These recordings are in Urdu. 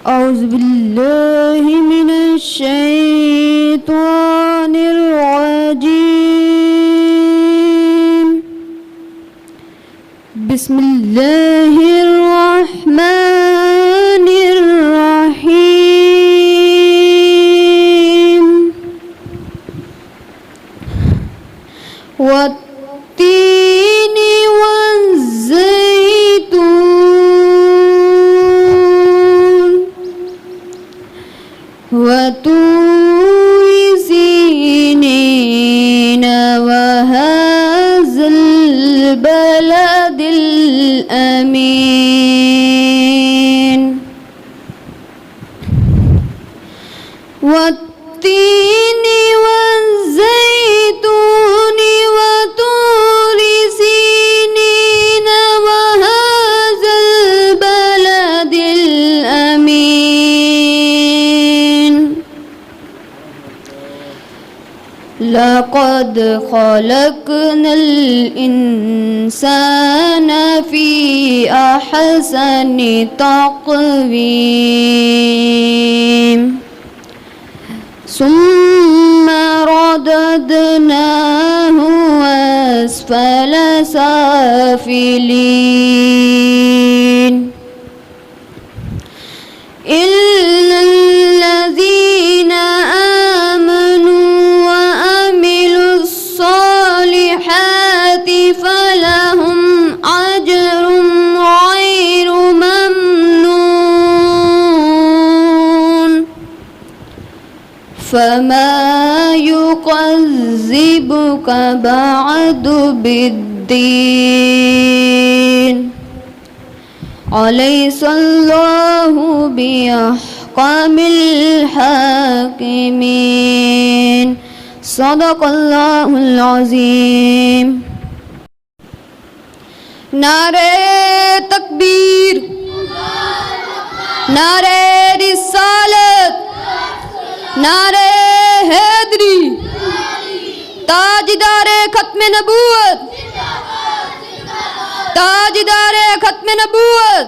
أعوذ بالله من الشيطان الرجيم. بسم الله الرحمن الرحيم. والتين والزيتون وطور سينين وهذا البلد الأمين. والتين والزيتون وطور سينين وهذا البلد الأمين. لقد خلقنا الإنسان في أحسن تقويم ثم رددناه أسفل سافلين إلا الذين آمنوا وعملوا الصالحات فلهم أجر غير ممنون. فما يكذبك بعد بالدين. أليس الله بأحكم الحاكمين. صدق الله العظيم. نعرہ تکبیر، نعرہ رسالت، نعرہ حیدری، تاجدار ختم نبوت، تاجدار ختم نبوت.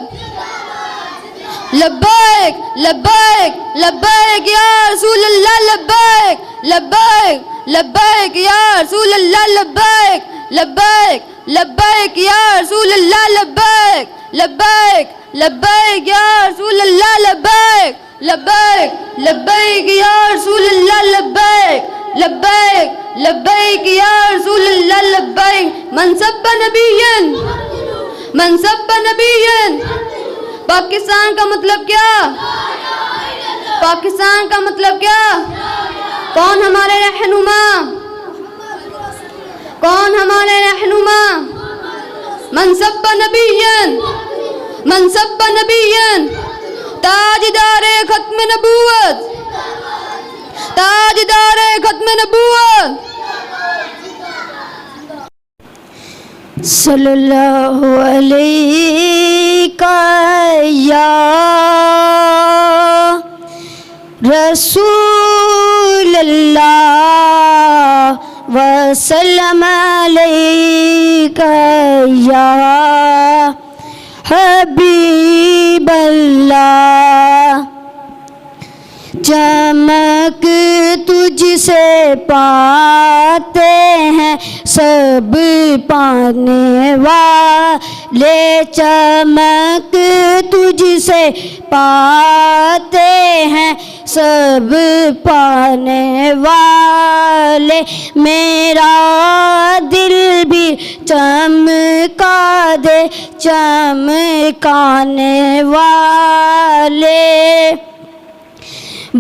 لبیک لبیک لبیک یا رسول اللہ، لبیک لبیک لبیک یا رسول اللہ، لبیک لبیک لبیک یا رسول اللہ، لبیک لبیک لبیک یا رسول اللہ، لبیک لبیک لبیک یا رسول اللہ، لبیک لبیک لبیک یا رسول اللہ، لبیک. من سب نبیًا، من سب نبیًا. پاکستان کا مطلب کیا؟ پاکستان کا مطلب کیا؟ کون ہمارے رہنما؟ کون ہمارے رہنما؟ من سب نبیًا، من سب نبیًا. تاجدار ختم نبوت، تاجدار ختم نبوت. صلی اللہ علیہ یا رسول اللہ وسلم علیک یا حبیب اللہ. چمک تجھ سے پاتے ہیں سب پانے والے، چمک تجھ سے پاتے ہیں سب پانے والے. میرا دل بھی چمکا دے چمکانے والے.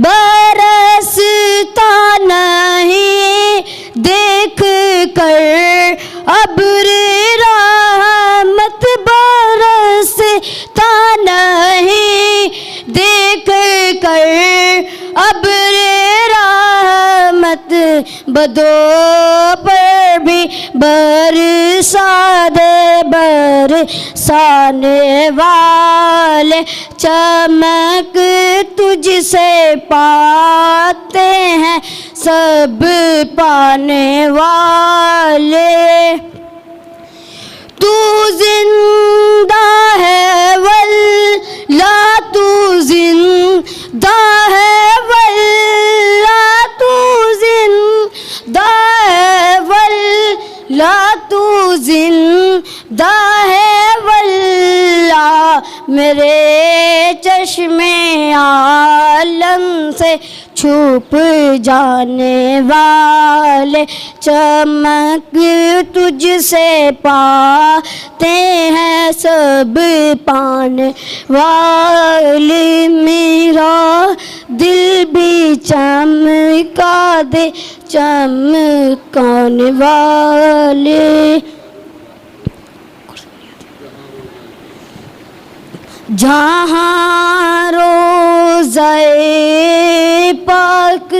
برستا نہیں دیکھ کر ابر رحمت، برستا نہیں دیکھ کر ابر رحمت. بدوں پر بھی برسا دے برسانے والے. چمک تجھ سے پاتے ہیں سب پانے والے. تو زندہ ہے واللہ تو زندہ ہے واللہ تو زندہ ہے واللہ تو زندہ ہے واللہ میرے چشم عالم سے چھپ جانے والے چمک تجھ سے پاتے ہیں سب پانے والے میرا دل بھی چمکا دے چمکانے والے جہاں روضہ پاک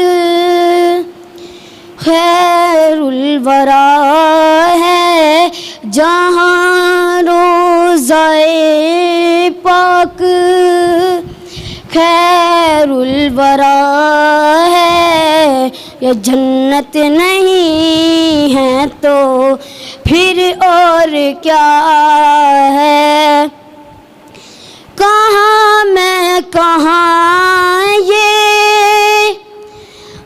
خیر الورا ہے جہاں روضہ پاک خیر الورا ہے یہ جنت نہیں ہے تو پھر اور کیا ہے کہاں میں کہاں یہ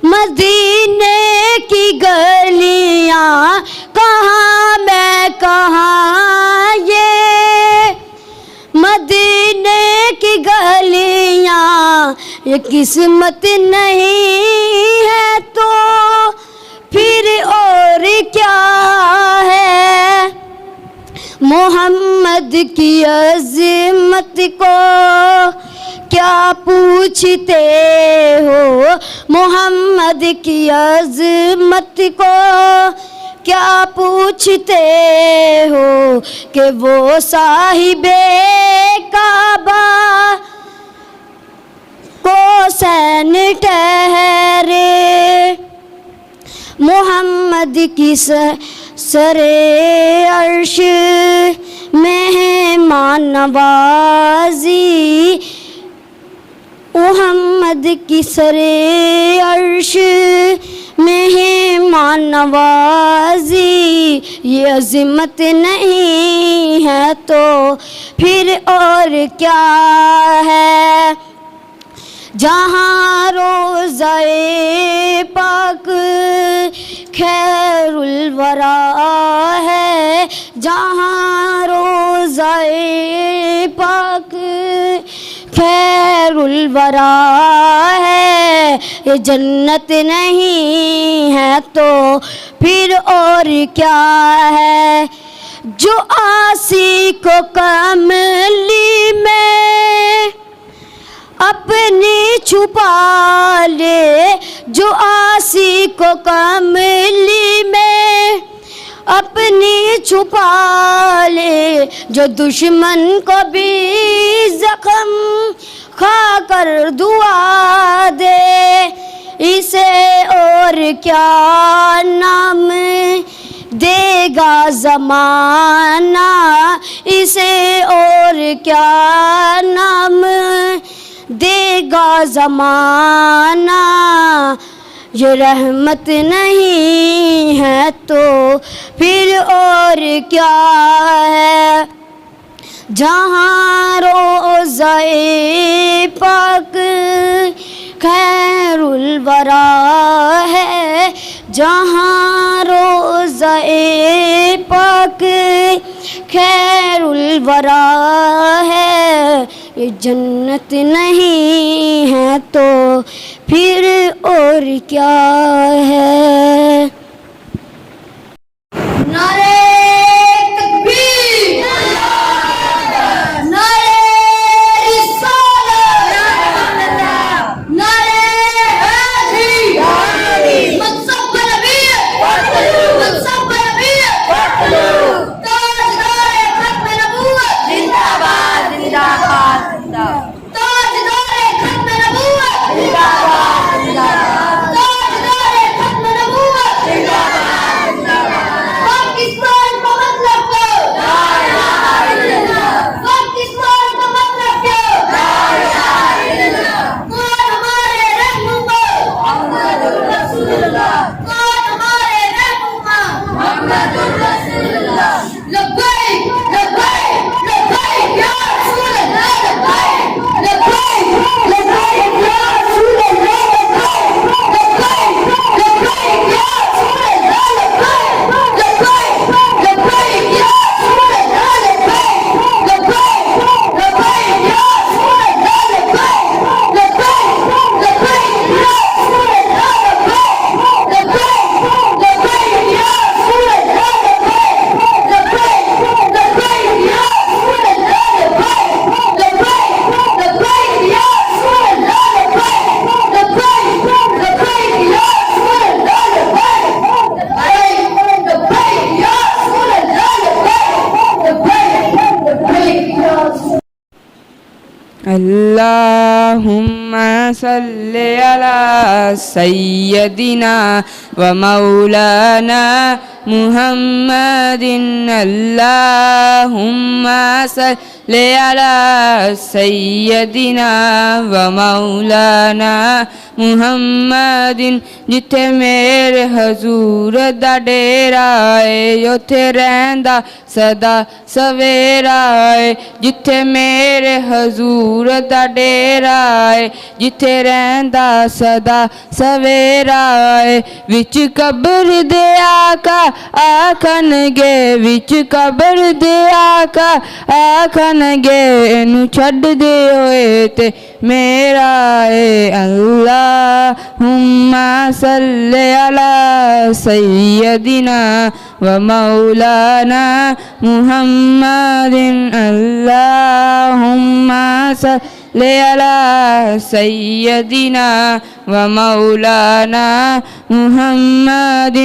مدینے کی گلیاں کہاں میں کہاں یہ مدینے کی گلیاں یہ قسمت نہیں ہے تو پھر اور کیا ہے محمد کی عظمت کو کیا پوچھتے ہو محمد کی عظمت کو کیا پوچھتے ہو کہ وہ صاحب کعبہ کوسین ٹھہرے محمد کی سرے عرش مہمان نوازی محمد کی سرے عرش مہمان نوازی یہ عظمت نہیں ہے تو پھر اور کیا ہے جہاں روضہ پاک خیر الورا ہے جہاں روضہ پاک خیر الورا ہے یہ جنت نہیں ہے تو پھر اور کیا ہے جو آسی کو کملی میں اپنی چھپا لے جو آسی کو کملی میں اپنی چھپا لے جو دشمن کو بھی زخم کھا کر دعا دے اسے اور کیا نام دے گا زمانہ اسے اور کیا نام دے گا زمانہ یہ رحمت نہیں ہے تو پھر اور کیا ہے جہاں روضہ پاک خیر الورا ہے جہاں روضہ پاک خیر الورا ہے یہ جنت نہیں ہے تو پھر اور کیا ہے نعرہ تکبیر نعرہ رسالت نعرہ حیدری منصب نبی منصب نبی تاجدار ختم نبوت زندہ باد زندہ باد تاجدار ختم نبوت زندہ باد زندہ باد تاجدار ختم نبوت زندہ باد زندہ باد پاکستان اللهم صل على سيدنا ومولانا محمد اللهم صل على سيدنا ومولانا محمد جتھے میرے حضور دا ڈیرا ہے اوتھے رہندا سدا سویرا ہے جتھے میرے حضور دا ڈیرا ہے جتھے رہندا سدا سویرا ہے وچ قبر دے آقا آکھن گے وچ قبر دے آقا آکھن گے اینو چھڈ دے ہوئے تے میرا اے اللہم صلی علی سیدنا ومولانا محمد اللہم صلی علی سیدنا ومولانا محمد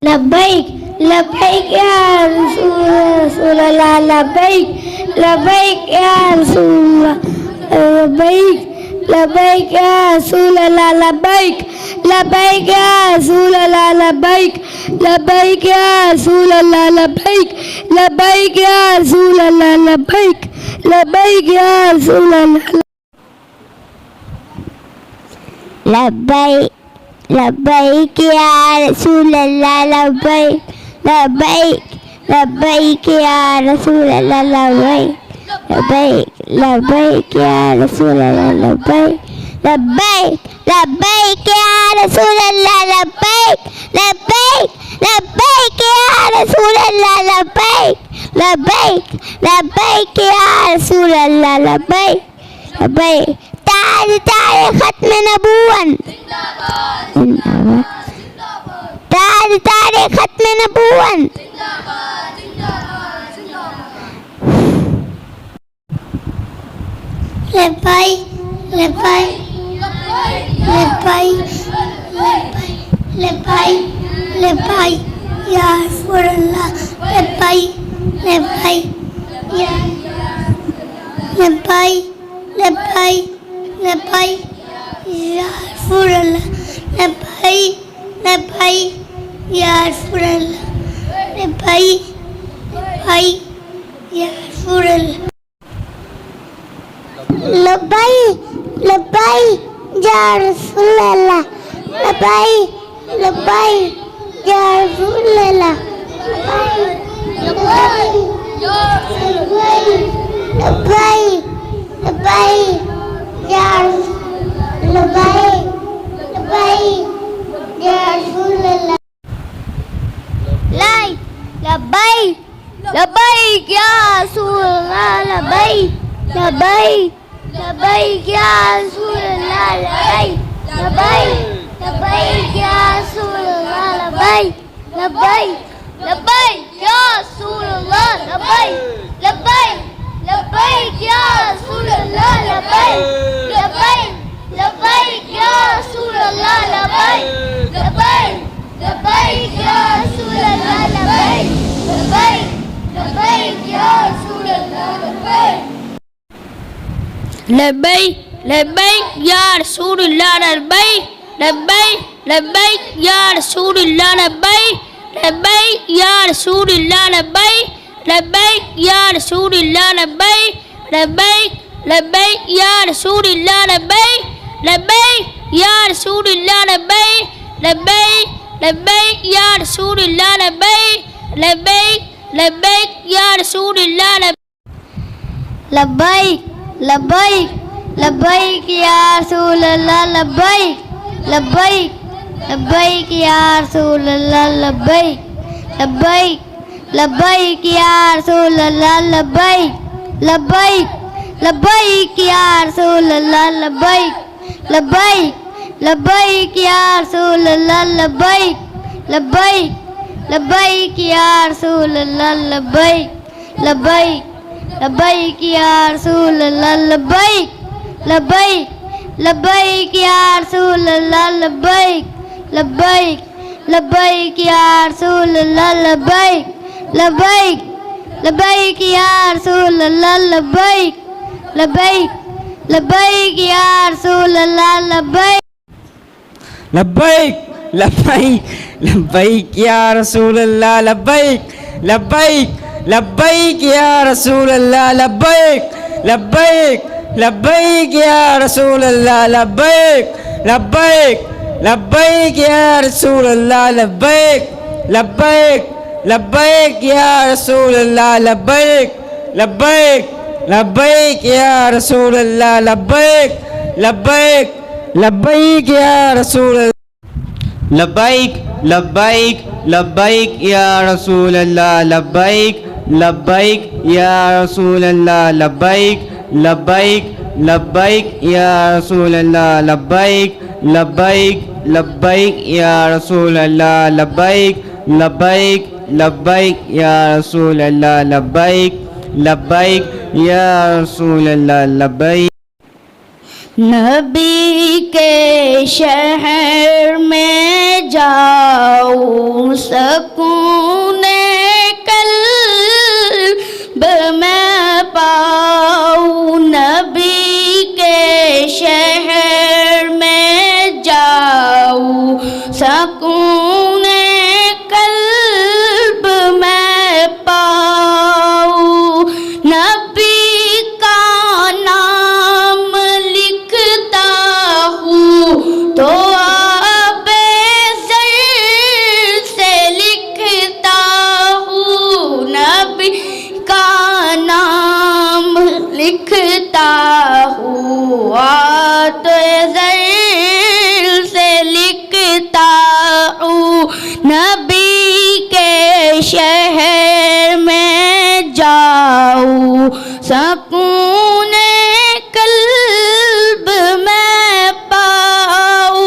لبیک لبیک یا رسول اللہ لبیک لبیک یا رسول اللہ لبیک لبیک یا رسول اللہ لبیک لبیک یا رسول اللہ لبیک لبیک یا رسول اللہ لبیک لبیک یا رسول اللہ لبیک لبیک یا رسول اللہ لبیک لبیک یا رسول اللہ لبیک لبیک لبیک یا رسول اللہ لبیک لبیک لبیک یا رسول اللہ لبیک لبیک لبیک یا رسول اللہ لبیک لبیک لبیک یا رسول اللہ لبیک لبیک لبیک یا رسول اللہ لبیک لبیک تاج تاج ختم نبوت تاج تاج ختم نبوت لبیک لبیک لبیک لبیک لبیک یا رسول اللہ لبیک لبیک یا لبیک لبیک لبیک یا رسول اللہ لبیک لبیک یا رسول اللہ لبیک لبیک یا رسول اللہ لبیک لبیک یا رسول اللہ لبیک لبیک یا رسول اللہ لبیک لبیک لبیک یا لبیک لبیک یا رسول اللہ لبیک لبیک یا رسول اللہ لبیک لبیک لبیک یا رسول اللہ لبیک لبیک لبیک یا رسول اللہ لبیک لبیک لبیک یا رسول اللہ لبیک لبیک لبیک یا رسول اللہ لبیک لبیک لبیک یا رسول اللہ لبیک لبیک لبیک یا رسول اللہ لبیک لبیک لبیک یا رسول اللہ لبیک لبیک لبیک یا رسول اللہ لبیک لبیک لبیک یا رسول اللہ لبیک لبیک یا رسول اللہ لبیک لبیک یا رسول اللہ لبیک لبیک لبیک یا رسول اللہ لبیک لبیک یا رسول اللہ لبیک لبیک لبیک یا رسول اللہ لبیک لبیک لبیک یا رسول اللہ لبیک لبیک لبیک یا رسول اللہ لبیک لبیک لبیک یا رسول اللہ لبیک لبیک لبیک یا رسول اللہ لبیک لبیک لبیک یا رسول اللہ لبیک لبیک لبیک یا رسول اللہ لبیک لبیک لبیک یا رسول اللہ لبیک لبیک لبیک یا رسول اللہ لبیک لبیک لبیک یا رسول اللہ لبیک لبیک لبیک یا رسول اللہ لبیک لبیک لبیک یا رسول اللہ لبیک لبیک لبیک یا رسول اللہ لبیک لبیک لبیک لبیک یا رسول اللہ لبیک لبیک لبیک یا رسول اللہ لبیک لبیک لبیک یا رسول اللہ لبیک لبیک لبیک یا رسول اللہ لبیک لبیک لبیک یا رسول اللہ لبیک لبیک لبیک یا رسول اللہ لبیک لبیک لبیک یا رسول اللہ لبیک لبیک لبیک یا رسول اللہ لبیک لبیک یا رسول اللہ لبیک لبیک لبیک یا رسول اللہ لبیک لبیک لبیک یا رسول اللہ لبیک لبیک لبیک یا رسول اللہ لبیک لبیک یا رسول اللہ لبیک نبی کے شہر میں جاؤ سکون قلب میں پاؤ نبی کے شہر میں جاؤ سکون قلب میں پاؤ نبی کا نام لکھتا ہوں تو آب زر سے لکھتا ہوں نبی کا نام لکھتا ہوں آب زر سے لکھتا ہوں نبی کے شہر میں جاؤ سکون قلب میں پاؤ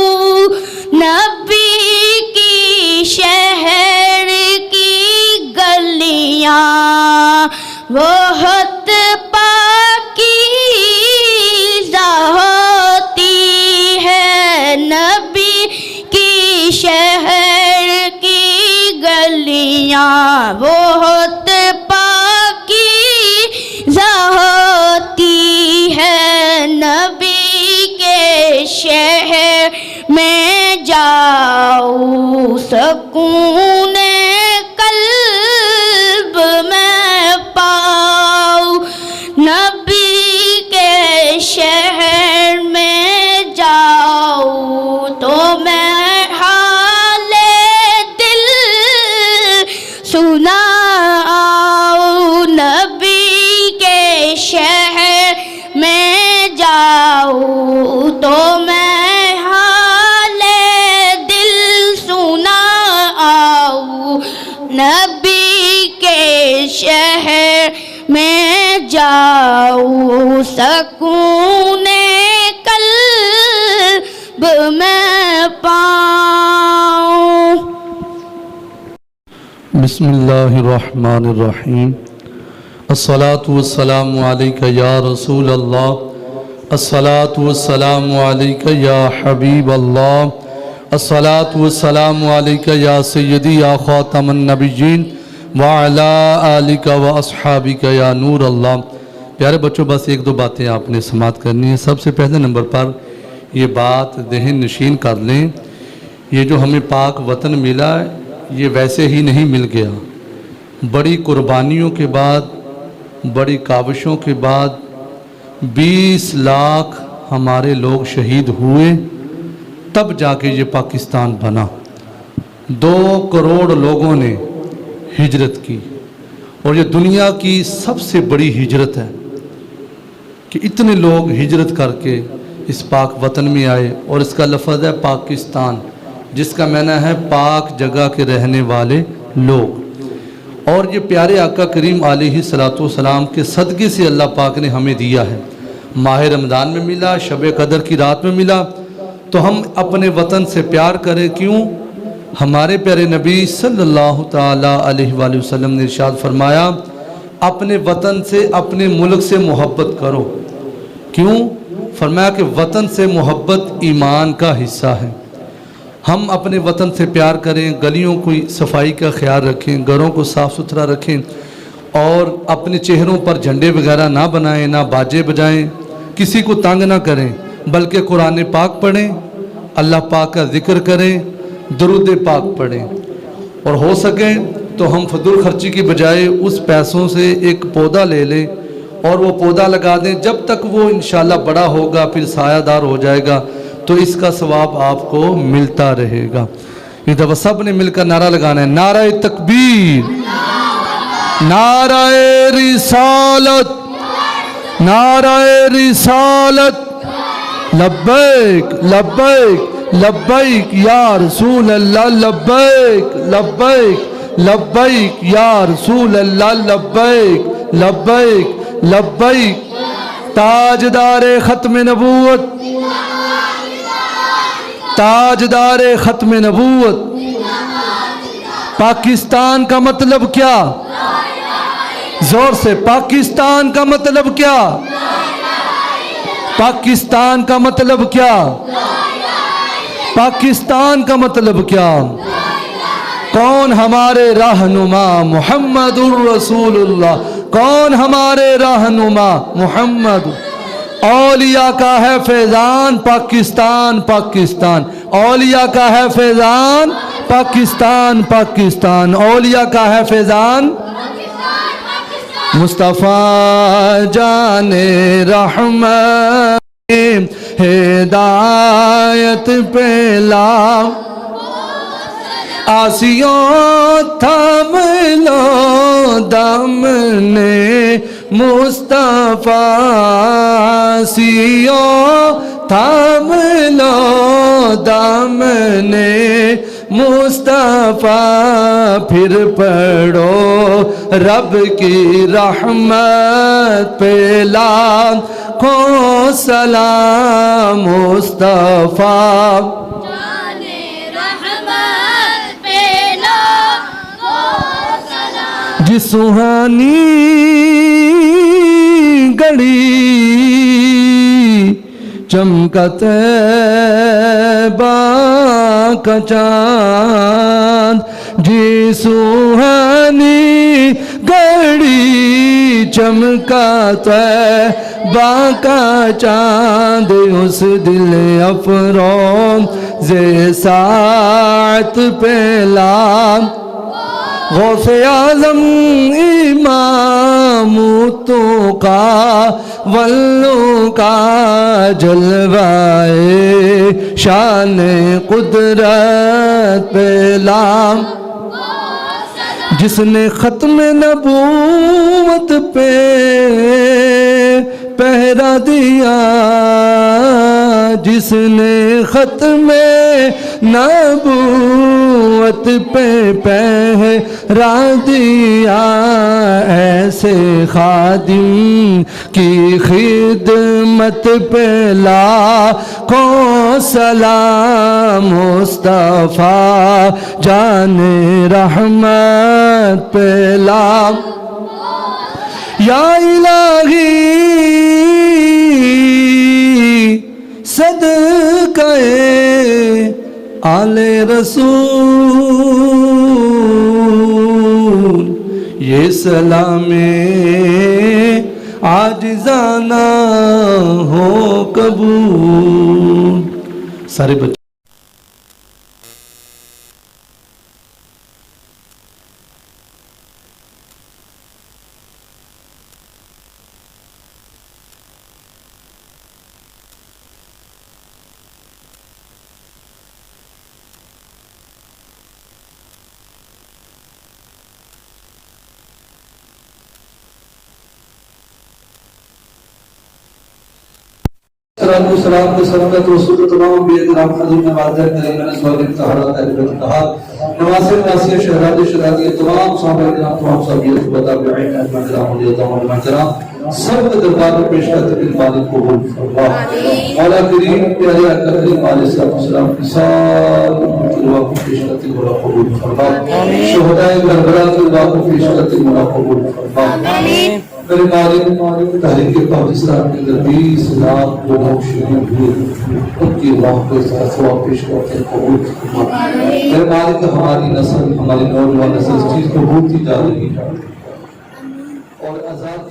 نبی کی شہر کی گلیاں بہت پاکیزہ ہوتی ہے نبی کی شہر کی گلیاں بہت پاکیزہ ہوتی ہے نبی کے شہر میں جاؤ سکون قلب میں پاؤ نبی کے شہر میں جاؤ تو میں حال دل سناؤ نبی کے شہر میں جاؤ تو میں حال دل سناؤ نبی کے شہر میں جاؤ سکون قلب میں پاؤں بسم اللہ الرحمن الرحیم الصلاة والسلام علیکہ یا رسول اللہ الصلاة والسلام علیکہ یا حبیب اللہ الصلاة والسلام علیکہ یا سیدی یا خاتم النبیین وعلا آلکہ و اصحابکہ یا نور اللہ۔ پیارے بچوں بس ایک دو باتیں آپ نے سماعت کرنی ہے۔ سب سے پہلے نمبر پر یہ بات ذہن نشین کر لیں، یہ جو ہمیں پاک وطن ملا یہ ویسے ہی نہیں مل گیا، بڑی قربانیوں کے بعد بڑی کاوشوں کے بعد 20 لاکھ ہمارے لوگ شہید ہوئے تب جا کے یہ پاکستان بنا۔ 2 کروڑ لوگوں نے ہجرت کی اور یہ دنیا کی سب سے بڑی ہجرت ہے کہ اتنے لوگ ہجرت کر کے اس پاک وطن میں آئے، اور اس کا لفظ ہے پاکستان، جس کا معنی ہے پاک جگہ کے رہنے والے لوگ۔ اور یہ پیارے آقا کریم علیہ السلام کے صدقے سے اللہ پاک نے ہمیں دیا ہے، ماہ رمضان میں ملا، شب قدر کی رات میں ملا، تو ہم اپنے وطن سے پیار کریں۔ کیوں؟ ہمارے پیارے نبی صلی اللہ تعالیٰ علیہ وآلہ وسلم نے ارشاد فرمایا اپنے وطن سے اپنے ملک سے محبت کرو۔ کیوں؟ فرمایا کہ وطن سے محبت ایمان کا حصہ ہے۔ ہم اپنے وطن سے پیار کریں، گلیوں کی صفائی کا خیال رکھیں، گھروں کو صاف ستھرا رکھیں، اور اپنے چہروں پر جھنڈے وغیرہ نہ بنائیں، نہ باجے بجائیں، کسی کو تنگ نہ کریں، بلکہ قرآن پاک پڑھیں، اللہ پاک کا ذکر کریں، درود پاک پڑھیں، اور ہو سکے تو ہم فضول خرچی کی بجائے اس پیسوں سے ایک پودا لے لیں اور وہ پودا لگا دیں، جب تک وہ انشاءاللہ بڑا ہوگا پھر سایہ دار ہو جائے گا تو اس کا ثواب آپ کو ملتا رہے گا۔ یہ دفعہ سب نے مل کر نعرہ لگانا ہے، نعرہ تکبیر، نعرہ رسالت، نعرہ رسالت، لبیک لبیک لبیک یا رسول اللہ، لبیک لبیک لبیک یا رسول اللہ، لبیک لبیک لبیک۔ تاجدار ختم نبوت، تاجدار ختم نبوت، پاکستان کا مطلب کیا؟ زور سے، پاکستان کا مطلب کیا؟ پاکستان کا مطلب کیا؟ پاکستان کا مطلب کیا؟ کون ہمارے رہنما؟ محمد الرسول اللہ۔ کون ہمارے رہنما؟ محمد۔ اولیاء کا ہے فیضان، پاکستان پاکستان، اولیاء کا ہے فیضان، پاکستان پاکستان، اولیاء کا ہے فیضان۔ مصطفیٰ جان رحمت ہدایت پہ لا، آسیوں تھام لو دامن مصطفیٰ، آسیوں تھام لو دامن مصطفیٰ، پھر پڑھو رب کی رحمت پہ لاکھوں سلام مصطفیٰ۔ جس سہانی گھڑی چمکا طیبہ کا چاند، جی سہانی گھڑی چمکا طیبہ کا چاند، اس دل افروز ساعت پہ لا، غوث اعظم امام کا ولو کا جلوائے شان قدرت پہ لام، جس نے ختم نبوت پہ پہرا دیا، جس نے ختم نبوت پہ پہرا دیا، ایسے خادم کی خدمت پہ لاکھوں سلام مصطفیٰ جان رحمت پہ لا۔ یا الہی صدقہ آل رسول، یہ سلام عاجزانہ ہو قبول۔ سارے بچے سلام کے سلامت رسول تمام بھی اکرام حضور نوازر کریم نسوال اتحارات اہل اتحاد نواسر ناسیہ شہرات شہرات تمام صحابہ اکرام تمام صحابیت وطا بعین اجمع کرام علیتم المحترام سب دربار میں پیش کرتے ہیں مالک قبول فرما۔ مولا کریم پیارے اکرم علیہ السلام کی ساری دعا کو پیش کرتے ہیں مولا قبول فرما۔ شہدائے کربلا کی دعا کو پیش کرتے ہیں مولا قبول فرما۔ میرے مالک تحریک پاکستان کے اندر 20 لاکھ لوگ شہید ہوئے، ان کی راہ کو اس کا ثواب پیش کرتے ہیں قبول فرما۔ میرے مالک ہماری نسل ہماری نوجوان نسل اس چیز کو بھولتی جا رہی ہے، اور عذاب